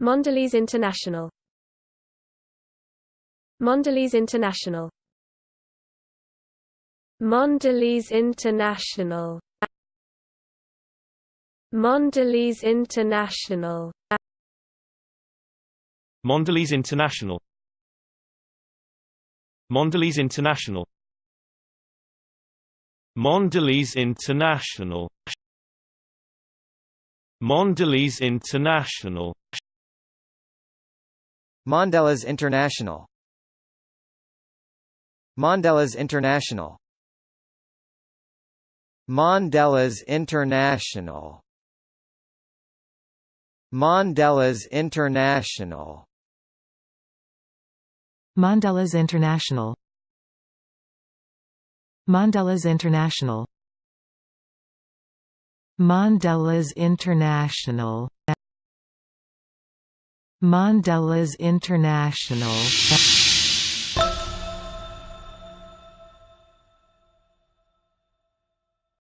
Mondelez International. Mondelez International. Mondelez International. Mondelez International. Mondelez International. Mondelez International. Mondelez International. Mondelez International. Mondelez International. Mondelez International. Mondelez International. Mondelez International. Mondelez International. Mondelez International. Mondelez International. Mondelez International.